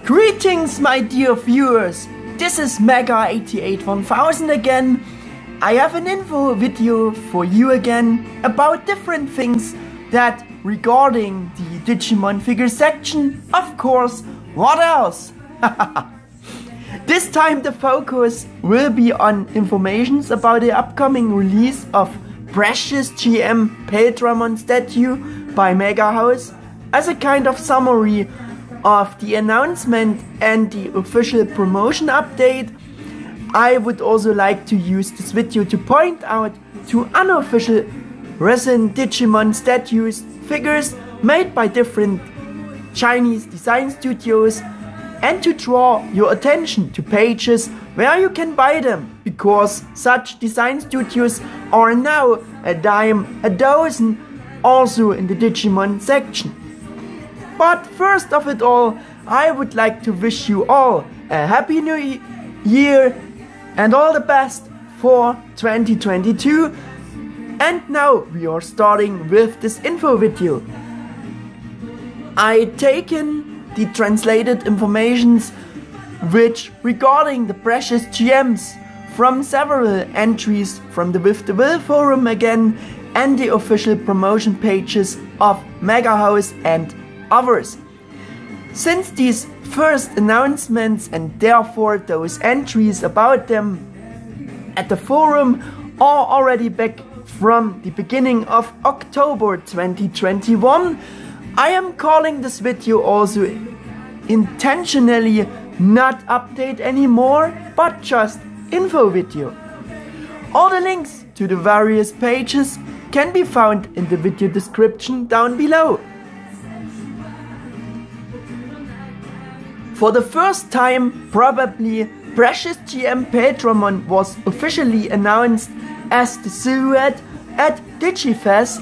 Greetings, my dear viewers, this is Mega881000 again. I have an info video for you again about different things that regarding the Digimon figure section. Of course, what else? This time the focus will be on informations about the upcoming release of Precious GM Paildramon statue by Mega House as a kind of summary of the announcement and the official promotion update. I would also like to use this video to point out to unofficial resin Digimon statues figures made by different Chinese design studios and to draw your attention to pages where you can buy them, because such design studios are now a dime a dozen also in the Digimon section. But first of it all, I would like to wish you all a happy new year and all the best for 2022. And now we are starting with this info video. I taken the translated informations which regarding the Precious GMs from several entries from the With the Will forum again and the official promotion pages of Mega House and others. Since these first announcements and therefore those entries about them at the forum are already back from the beginning of October 2021, I am calling this video also intentionally not update anymore, but just info video. All the links to the various pages can be found in the video description down below. For the first time, probably, Precious GM Paildramon was officially announced as the silhouette at DigiFest.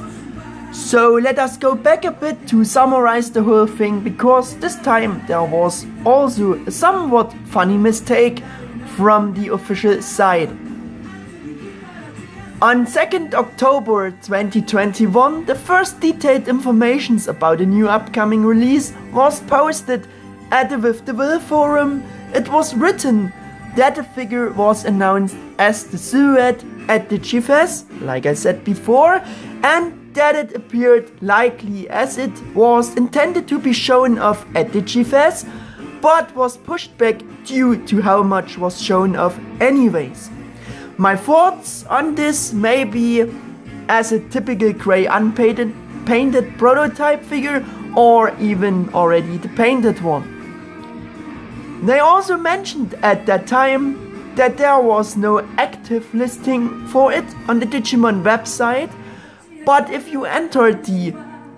So let us go back a bit to summarize the whole thing, because this time there was also a somewhat funny mistake from the official side. On 2nd October 2021, the first detailed informations about the new upcoming release was posted at the With the Will forum. It was written that the figure was announced as the silhouette at DigiFest, like I said before, and that it appeared likely as it was intended to be shown off at DigiFest, but was pushed back due to how much was shown off anyways. My thoughts on this may be as a typical grey painted prototype figure, or even already the painted one. They also mentioned at that time that there was no active listing for it on the Digimon website, but if you entered the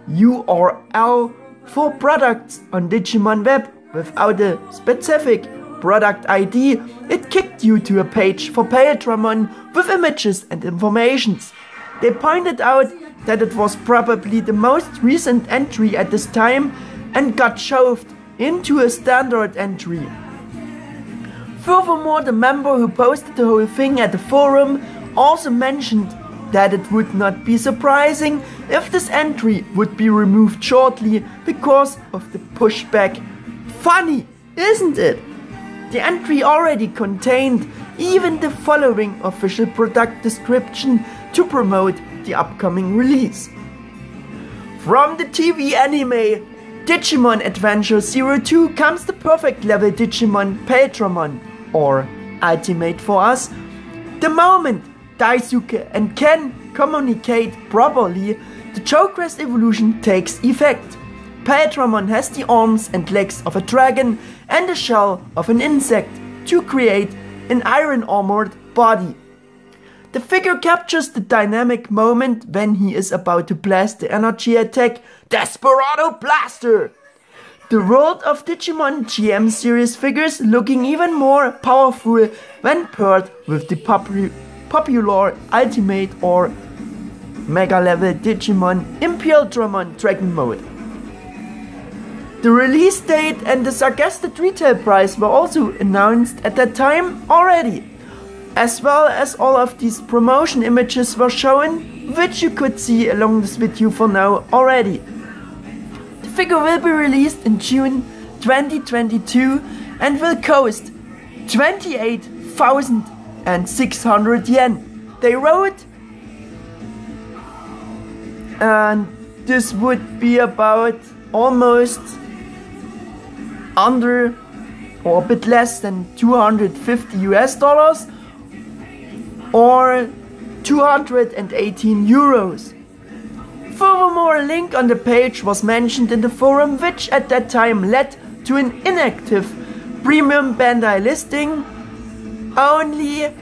URL for products on Digimon Web without a specific product ID, it kicked you to a page for Paildramon with images and informations. They pointed out that it was probably the most recent entry at this time and got shoved into a standard entry. Furthermore, the member who posted the whole thing at the forum also mentioned that it would not be surprising if this entry would be removed shortly because of the pushback. Funny, isn't it? The entry already contained even the following official product description to promote the upcoming release. From the TV anime Digimon Adventure 02 comes the perfect level Digimon Paildramon, or Ultimate for us. The moment Daisuke and Ken communicate properly, the Jukrest evolution takes effect. Paildramon has the arms and legs of a dragon and the shell of an insect to create an iron armored body. The figure captures the dynamic moment when he is about to blast the energy attack Desperado Blaster. The world of Digimon GM series figures looking even more powerful when paired with the popular Ultimate or Mega level Digimon Paildramon Dragon mode. The release date and the suggested retail price were also announced at that time already, as well as all of these promotion images were shown, which you could see along this video for now already. The figure will be released in June 2022 and will cost 28,600 yen. They wrote, and this would be about almost under or a bit less than 250 US dollars or 218 euros. Furthermore, a link on the page was mentioned in the forum, which at that time led to an inactive Premium Bandai listing, only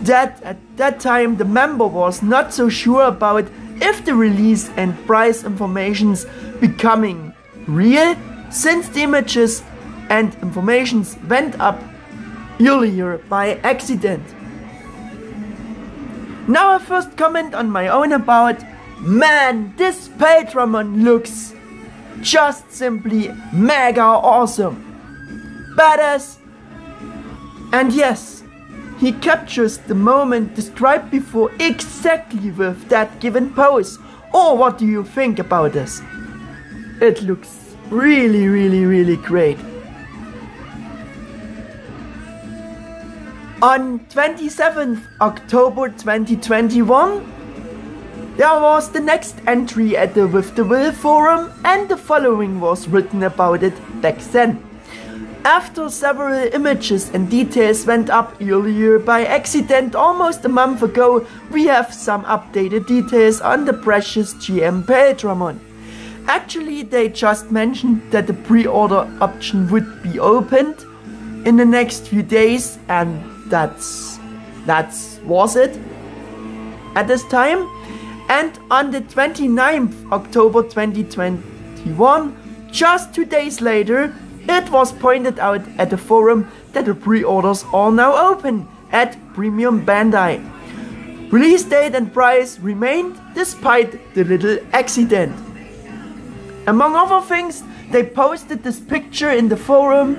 that at that time the member was not so sure about if the release and price information's becoming real, since the images and informations went up earlier by accident. Now a first comment on my own about, man, this Paitramon looks just simply mega awesome, badass, and yes, he captures the moment described before exactly with that given pose. Or what do you think about this? It looks really great. On 27th October 2021, there was the next entry at the With the Will forum, and the following was written about it back then. After several images and details went up earlier by accident almost a month ago, we have some updated details on the precious GM Paitramon. Actually, they just mentioned that the pre-order option would be opened in the next few days, and that was it at this time. And on the 29th October 2021, just 2 days later, it was pointed out at the forum that the pre-orders are now open at Premium Bandai. Release date and price remained despite the little accident. Among other things, they posted this picture in the forum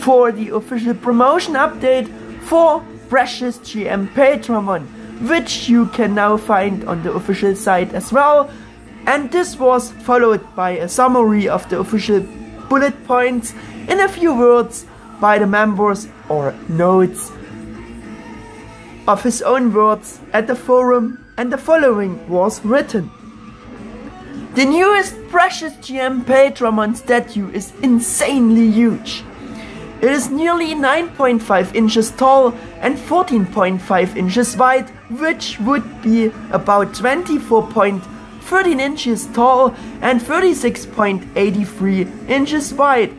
for the official promotion update for Precious GM Paitramon, which you can now find on the official site as well, and this was followed by a summary of the official bullet points in a few words by the members, or notes of his own words at the forum, and the following was written. The newest Precious GM Paitramon statue is insanely huge. It is nearly 9.5 inches tall and 14.5 inches wide, which would be about 24.13 inches tall and 36.83 inches wide,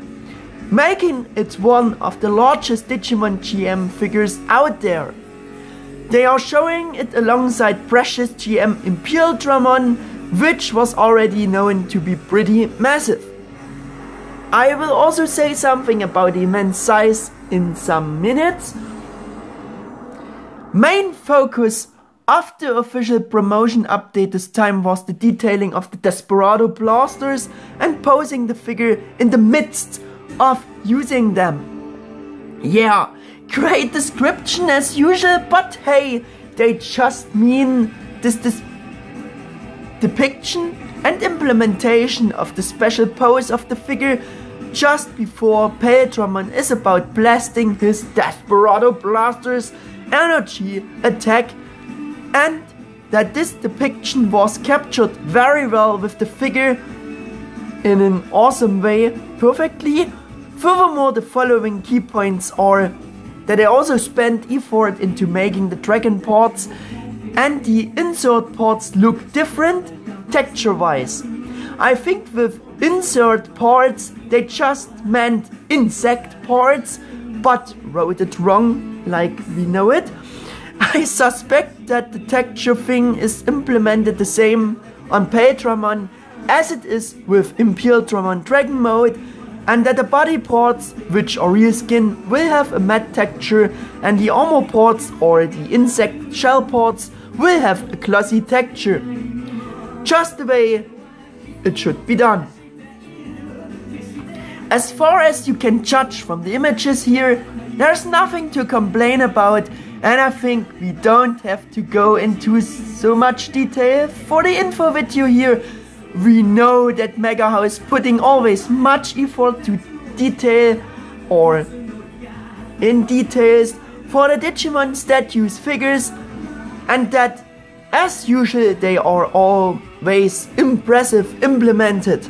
making it one of the largest Digimon GM figures out there. They are showing it alongside Precious GM Imperialdramon, which was already known to be pretty massive. I will also say something about the immense size in some minutes. Main focus of the official promotion update this time was the detailing of the Desperado blasters and posing the figure in the midst of using them. Yeah, great description as usual, but hey, they just mean this depiction and implementation of the special pose of the figure just before Paitramon is about blasting his Desperado blasters energy attack, and that this depiction was captured very well with the figure in an awesome way, perfectly. Furthermore, the following key points are that they also spent effort into making the dragon parts and the insert parts look different texture wise. I think with insert parts they just meant insect parts, but wrote it wrong like we know it. I suspect that the texture thing is implemented the same on Paitramon as it is with Imperialdramon Dragon Mode, and that the body parts, which are real skin, will have a matte texture, and the armor parts or the insect shell parts will have a glossy texture. Just the way it should be done. As far as you can judge from the images here, there's nothing to complain about, and I think we don't have to go into so much detail for the info video here. We know that Mega House putting always much effort to detail or in details for the Digimon statues figures, and that as usual they are always impressive implemented.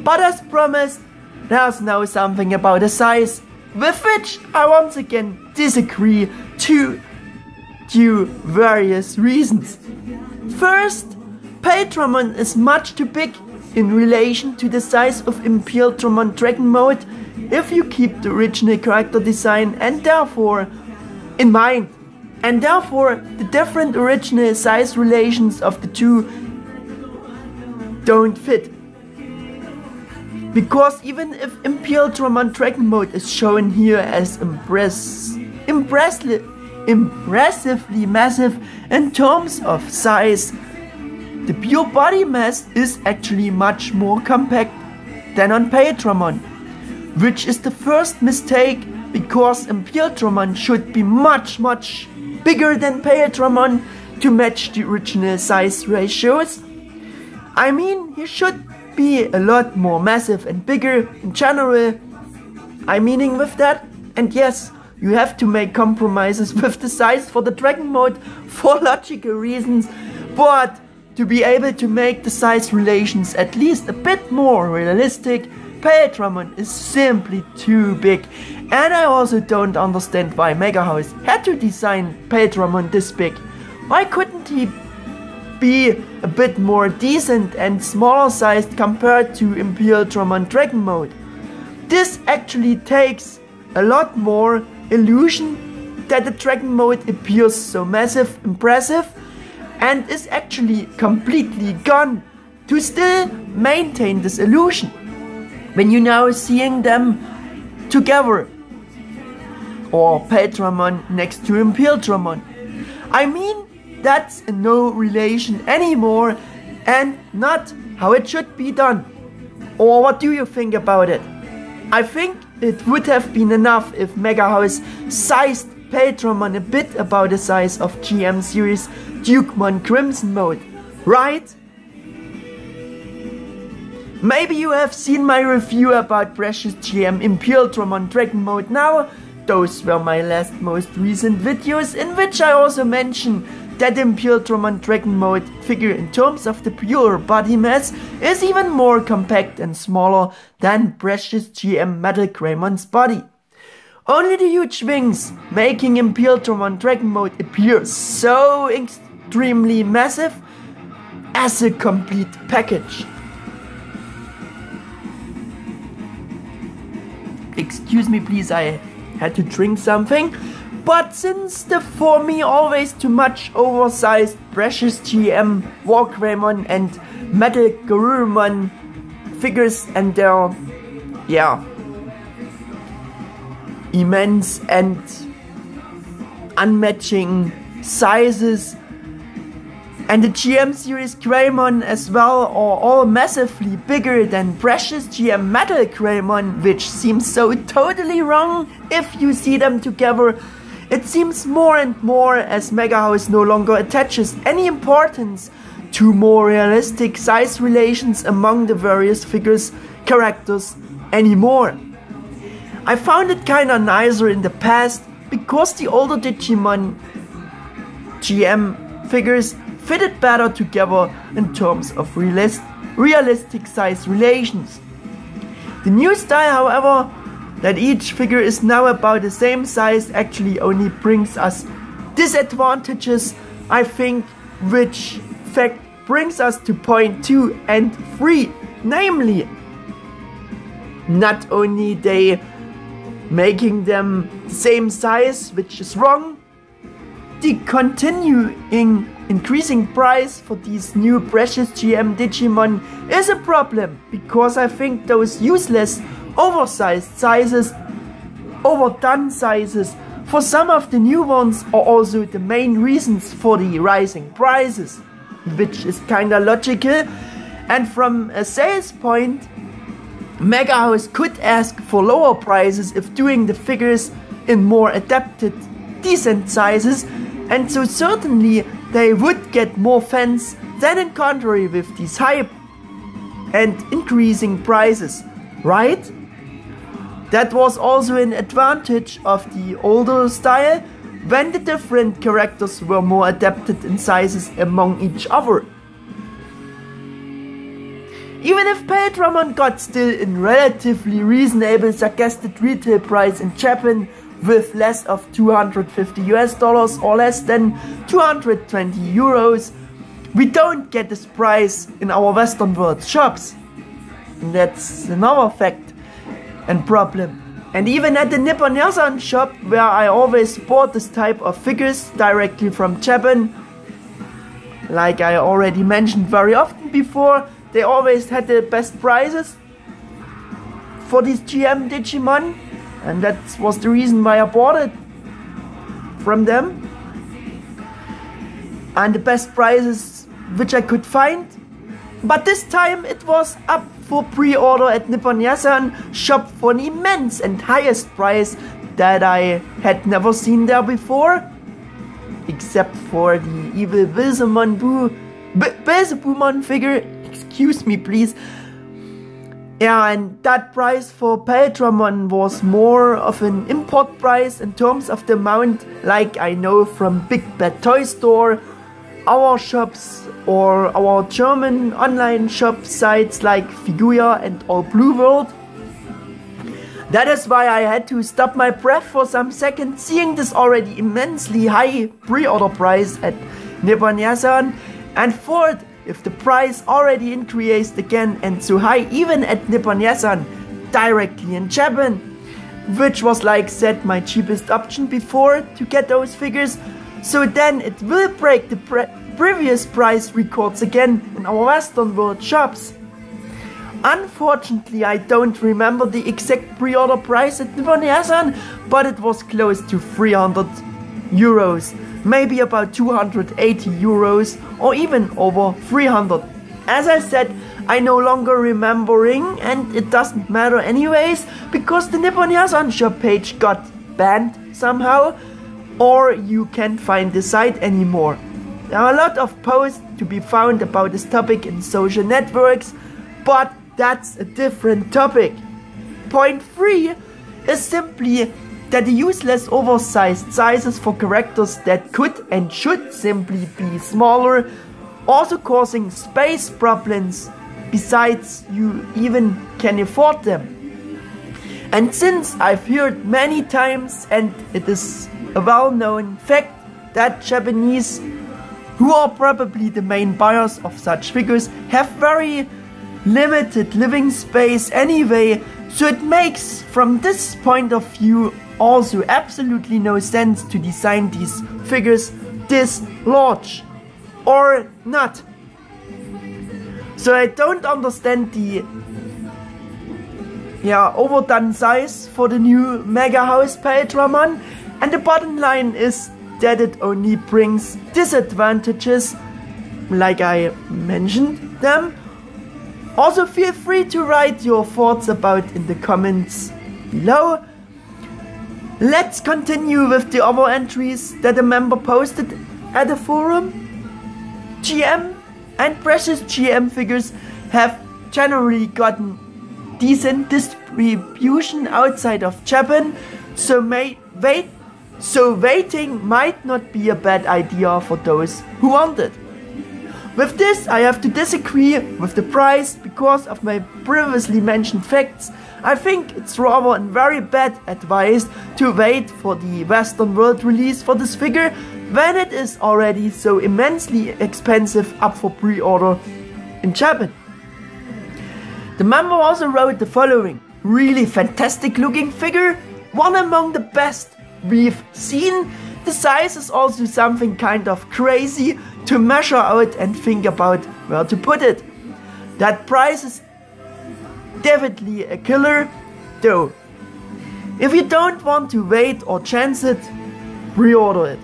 But as promised, there's now something about the size with which I once again disagree due to various reasons. First, Paildramon is much too big in relation to the size of Imperialdramon Dragon Mode if you keep the original character design and therefore in mind. And therefore the different original size relations of the two don't fit. Because even if Imperialdramon Dragon Mode is shown here as impressively massive in terms of size, the pure body mass is actually much more compact than on Paildramon, which is the first mistake, because Imperialdramon should be much bigger than Paildramon to match the original size ratios. I mean, he should be a lot more massive and bigger in general, I'm meaning with that. And yes, you have to make compromises with the size for the Dragon Mode for logical reasons, but to be able to make the size relations at least a bit more realistic, Paildramon is simply too big. And I also don't understand why Mega House had to design Paildramon this big. Why couldn't he be a bit more decent and smaller sized compared to Imperialdramon Dragon Mode? This actually takes a lot more illusion that the Dragon Mode appears so massive, impressive, and is actually completely gone to still maintain this illusion when you now seeing them together, or Paildramon next to Imperialdramon. I mean, that's in no relation anymore and not how it should be done. Or what do you think about it? I think it would have been enough if Mega House sized Paildramon a bit about the size of GM series Dukemon Crimson Mode, right? Maybe you have seen my review about Precious GM Imperialdramon Dragon Mode now. Those were my most recent videos, in which I also mentioned that Imperialdramon Dragon Mode figure in terms of the pure body mass is even more compact and smaller than Precious GM Metal Greymon's body. Only the huge wings making Imperialdramon Dragon Mode appear so extremely massive as a complete package. Excuse me please, I had to drink something. But since the for me always too much oversized Precious GM Wargreymon and Metal Garurumon figures and their immense and unmatching sizes, and the GM series Greymon as well are all massively bigger than Precious GM Metal Greymon, which seems so totally wrong if you see them together. It seems more and more as Mega House no longer attaches any importance to more realistic size relations among the various figures, characters anymore. I found it kinda nicer in the past because the older Digimon GM figures fitted better together in terms of realistic size relations. The new style, however, that each figure is now about the same size actually only brings us disadvantages, I think, which fact brings us to point 2 and 3, namely, not only they making them the same size, which is wrong, the continuing increasing price for these new Precious GM Digimon is a problem, because I think those useless oversized sizes, overdone sizes for some of the new ones are also the main reasons for the rising prices, which is kinda logical. And from a sales point, Mega House could ask for lower prices if doing the figures in more adapted, decent sizes, and so certainly they would get more fans than in contrary with these hype and increasing prices, right? That was also an advantage of the older style, when the different characters were more adapted in sizes among each other. Even if Paildramon got still in relatively reasonable suggested retail price in Japan, with less of $250 or less than 220 euros, we don't get this price in our Western world shops. And that's another fact and problem. And even at the Nippon Yasan shop, where I always bought this type of figures directly from Japan, like I already mentioned very often before, they always had the best prices for these GM Digimon, and that was the reason why I bought it from them. And the best prices which I could find. But this time it was up for pre-order at Nippon Yasan shop for an immense and highest price that I had never seen there before. Except for the evil Beelzebumon figure. Excuse me, please. Yeah, and that price for Paildramon was more of an import price in terms of the amount, like I know from Big Bad Toy Store, our shops, or our German online shop sites like Figuya and All Blue World. That is why I had to stop my breath for some seconds seeing this already immensely high pre-order price at Nippon Yasan, and thought, if the price already increased again and so high even at Nippon Yasan directly in Japan, which was like said my cheapest option before to get those figures, so then it will break the previous price records again in our Western world shops. Unfortunately, I don't remember the exact pre-order price at Nippon Yasan, but it was close to 300 euros. Maybe about 280 euros or even over 300. As I said, I no longer remembering, and it doesn't matter anyways, because the Nippon Yasan shop page got banned somehow, or you can't find the site anymore. There are a lot of posts to be found about this topic in social networks, but that's a different topic. Point 3 is simply that the useless oversized sizes for characters that could and should simply be smaller, also causing space problems, besides you even can afford them. And since I've heard many times, and it is a well-known fact, that Japanese, who are probably the main buyers of such figures, have very limited living space anyway, so it makes, from this point of view, also absolutely no sense to design these figures this large, or not. So I don't understand the overdone size for the new Mega House Paildramon, and the bottom line is that it only brings disadvantages, like I mentioned them. Also feel free to write your thoughts about in the comments below. Let's continue with the other entries that a member posted at the forum. GM and Precious GM figures have generally gotten decent distribution outside of Japan, so waiting might not be a bad idea for those who want it. With this, I have to disagree with the price because of my previously mentioned facts. I think it's rather a very bad advice to wait for the Western world release for this figure when it is already so immensely expensive up for pre-order in Japan. The member also wrote the following: really fantastic looking figure, one among the best we've seen. The size is also something kind of crazy to measure out and think about where to put it. That price is definitely a killer though. If you don't want to wait or chance it, pre-order it.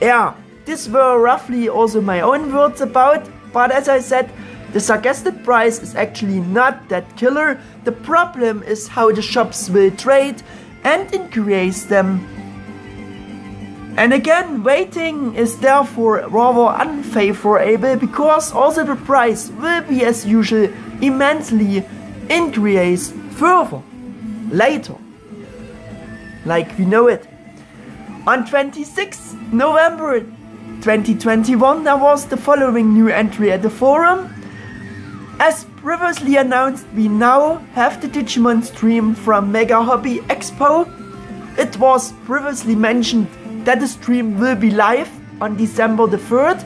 Yeah, these were roughly also my own words about, but as I said, the suggested price is actually not that killer. The problem is how the shops will trade and increase them. And again, waiting is therefore rather unfavorable because also the price will be as usual immensely increase further. later, like we know it. On 26 November 2021, there was the following new entry at the forum. As previously announced, we now have the Digimon stream from Mega Hobby Expo. It was previously mentioned that the stream will be live on December the 3rd,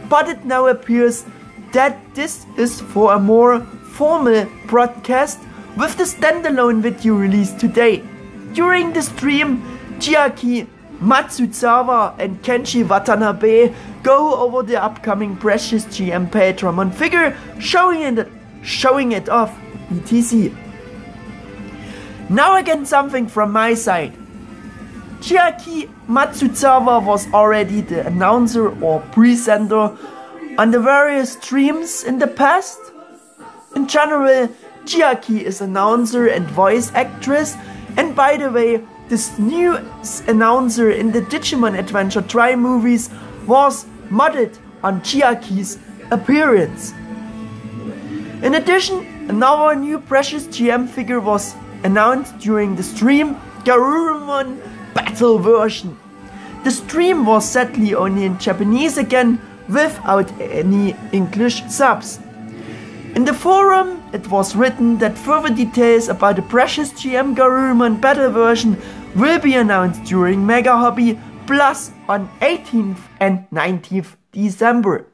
but it now appears that this is for a more formal broadcast with the standalone video released today. During the stream, Chiaki Matsuzawa and Kenshi Watanabe go over the upcoming Precious GM Paitramon figure, showing it off, etc. Now again something from my side. Chiaki Matsuzawa was already the announcer or presenter on the various streams in the past. In general, Chiaki is announcer and voice actress, and by the way, this new announcer in the Digimon Adventure Tri movies was modeled on Chiaki's appearance. In addition, another new Precious GM figure was announced during the stream, Garurumon Battle version. The stream was sadly only in Japanese again, without any English subs. In the forum, it was written that further details about the Precious GM Garurumon Battle version will be announced during Mega Hobby Plus on 18th and 19th December.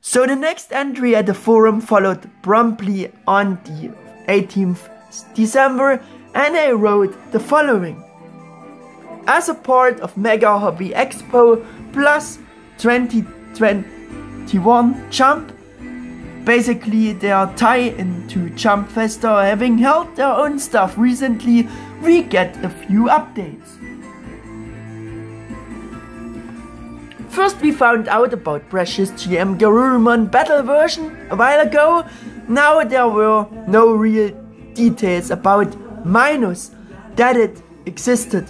So the next entry at the forum followed promptly on the 18th December, and I wrote the following. As a part of Mega Hobby Expo Plus 2021 Jump, basically their tie into Jump Festa having held their own stuff recently, we get a few updates. First, we found out about Precious GM Garurumon Battle version a while ago. Now there were no real details about minus that it existed.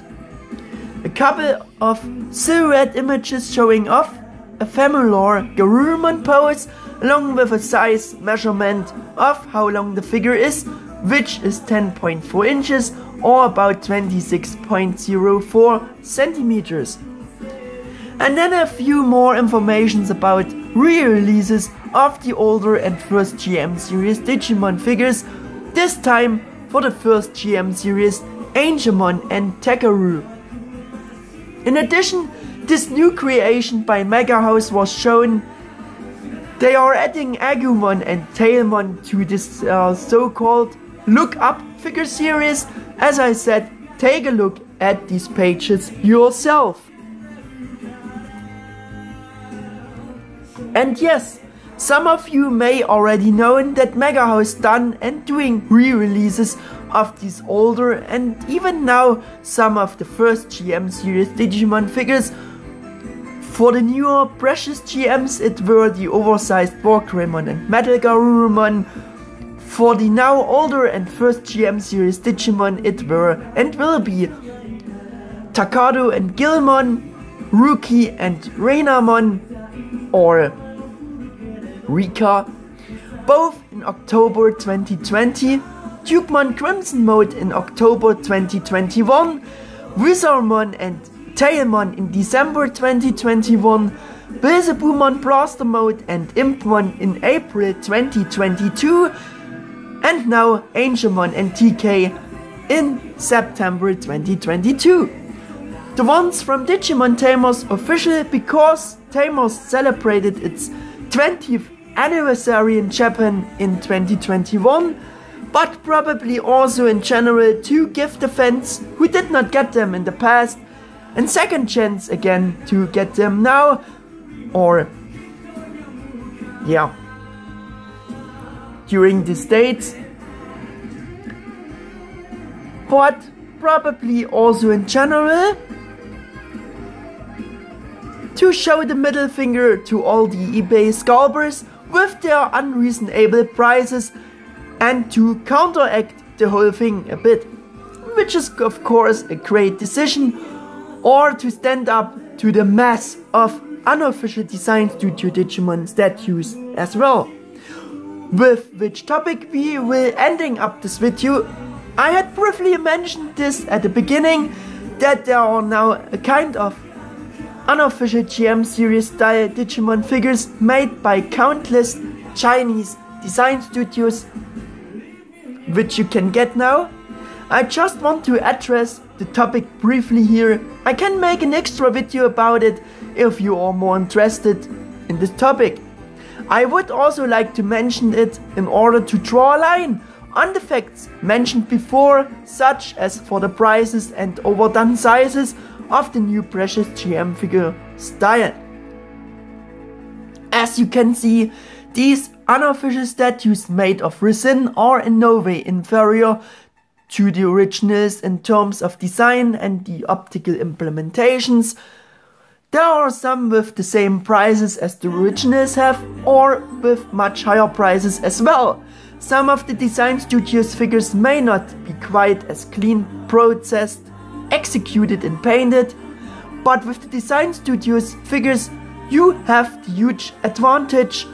A couple of silhouette images showing off a familiar Garurumon pose along with a size measurement of how long the figure is, which is 10.4 inches or about 26.04 centimeters. And then a few more informations about re-releases of the older and first GM series Digimon figures, this time for the first GM series Angemon and Tekaru. In addition, this new creation by Mega House was shown. They are adding Agumon and Tailmon to this so-called Look Up figure series. As I said, take a look at these pages yourself. And yes, some of you may already know that Mega House done and doing re-releases of these older and even now some of the first GM series Digimon figures. For the newer Precious GMs, it were the oversized Borgreymon and Metal Garurumon. For the now older and first GM series Digimon, it were and will be Takado and Gilmon, Ruki and Reinamon, or Rika, both in October 2020, Dukemon Crimson Mode in October 2021, Wizardmon and Tailmon in December 2021, Beelzebumon Blaster Mode and Impmon in April 2022, and now Angemon and TK in September 2022. The ones from Digimon Tamers official because Tamers celebrated its 20th anniversary in Japan in 2021, but probably also in general to give the fans who did not get them in the past and second chance again to get them now, or yeah, during these dates, but probably also in general to show the middle finger to all the eBay scalpers with their unreasonable prices and to counteract the whole thing a bit, which is of course a great decision, or to stand up to the mass of unofficial design studio Digimon statues as well. With which topic we will ending up this video. I had briefly mentioned this at the beginning, that there are now a kind of unofficial GM series style Digimon figures made by countless Chinese design studios, which you can get now. I just want to address the topic briefly here. I can make an extra video about it if you are more interested in this topic. I would also like to mention it in order to draw a line on the facts mentioned before, such as for the prices and overdone sizes of the new Precious GM figure style. As you can see, these unofficial statues made of resin are in no way inferior to the originals in terms of design and the optical implementations. There are some with the same prices as the originals have, or with much higher prices as well. Some of the design studios figures may not be quite as clean processed, executed and painted, but with the design studios figures you have the huge advantage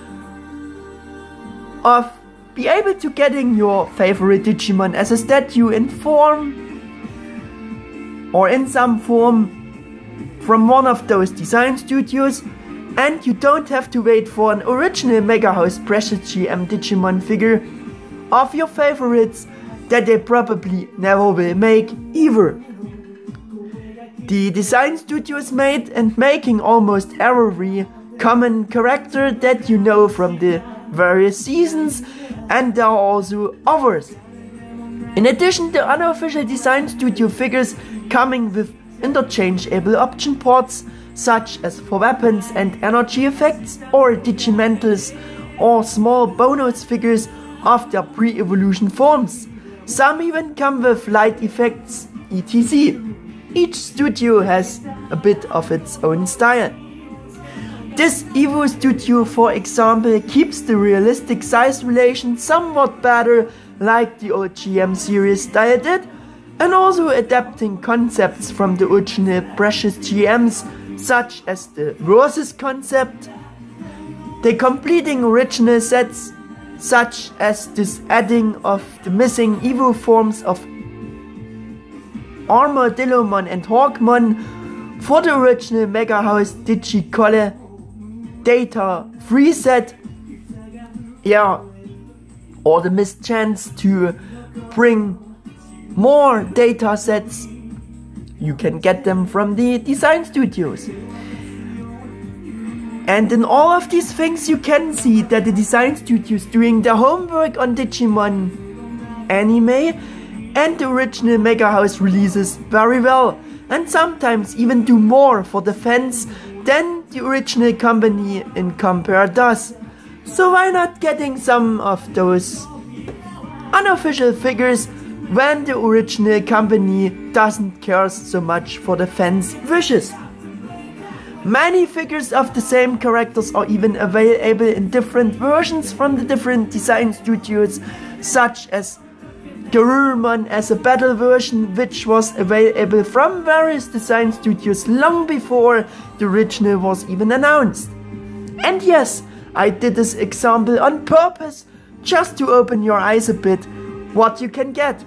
of be able to getting your favorite Digimon as a statue in form or in some form from one of those design studios, and you don't have to wait for an original Mega House Precious GM Digimon figure of your favorites that they probably never will make either. The design studios made and making almost every common character that you know from the various seasons, and there are also others. In addition, the unofficial design studio figures coming with interchangeable option ports, such as for weapons and energy effects, or Digimentals, or small bonus figures of their pre-evolution forms. Some even come with light effects, etc. Each studio has a bit of its own style. This Evo studio, for example, keeps the realistic size relation somewhat better, like the old GM series style did, and also adapting concepts from the original Precious GMs, such as the Versus concept. They completing original sets, such as this adding of the missing Evo forms of Armadillomon and Hawkmon for the original Mega House Digicolle Data 3 set. Yeah, or the missed chance to bring more data sets. You can get them from the design studios. And in all of these things you can see that the design studios doing their homework on Digimon anime and the original Mega House releases very well, and sometimes even do more for the fans than the original company in compare does. So why not getting some of those unofficial figures when the original company doesn't care so much for the fans' wishes? Many figures of the same characters are even available in different versions from the different design studios, such as Garurumon as a battle version, which was available from various design studios long before the original was even announced. And yes, I did this example on purpose, just to open your eyes a bit what you can get.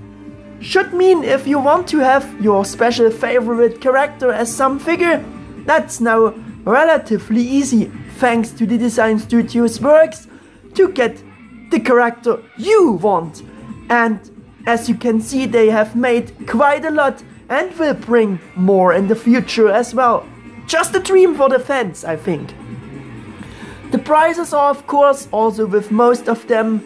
Should mean if you want to have your special favorite character as some figure, that's now relatively easy thanks to the design studio's works to get the character you want. And as you can see, they have made quite a lot and will bring more in the future as well. Just a dream for the fans, I think. The prices are of course also with most of them,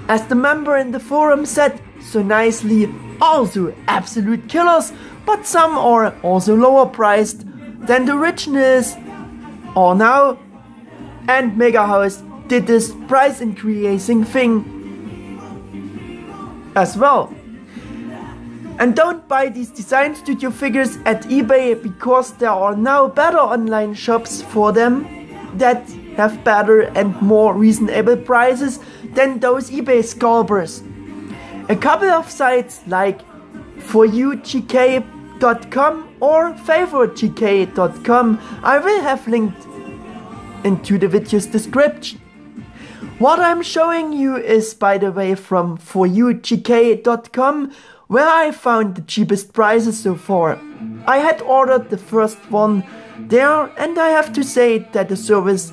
as the member in the forum said so nicely, also absolute killers, but some are also lower priced than the originals are now, and Mega House did this price increasing thing as well. And don't buy these design studio figures at eBay, because there are now better online shops for them that have better and more reasonable prices than those eBay scalpers. A couple of sites like foryougk.com or favoritegk.com I will have linked into the video's description. What I'm showing you is, by the way, from foryougk.com, where I found the cheapest prices so far. I had ordered the first one there, and I have to say that the service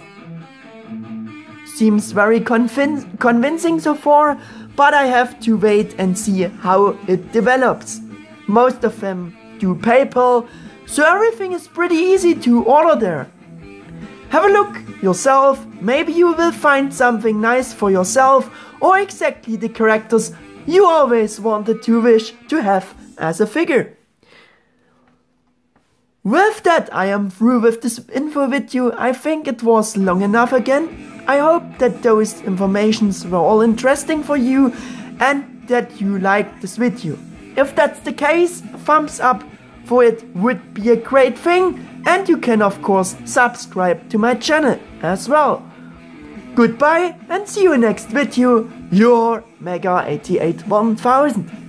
seems very convincing so far, but I have to wait and see how it develops. Most of them do PayPal, so everything is pretty easy to order there. Have a look yourself, maybe you will find something nice for yourself or exactly the characters you always wanted to wish to have as a figure. With that, I am through with this info video. I think it was long enough again. I hope that those informations were all interesting for you and that you liked this video. If that's the case, a thumbs up for it would be a great thing, and you can of course subscribe to my channel as well. Goodbye and see you next video, your Mega88 1000.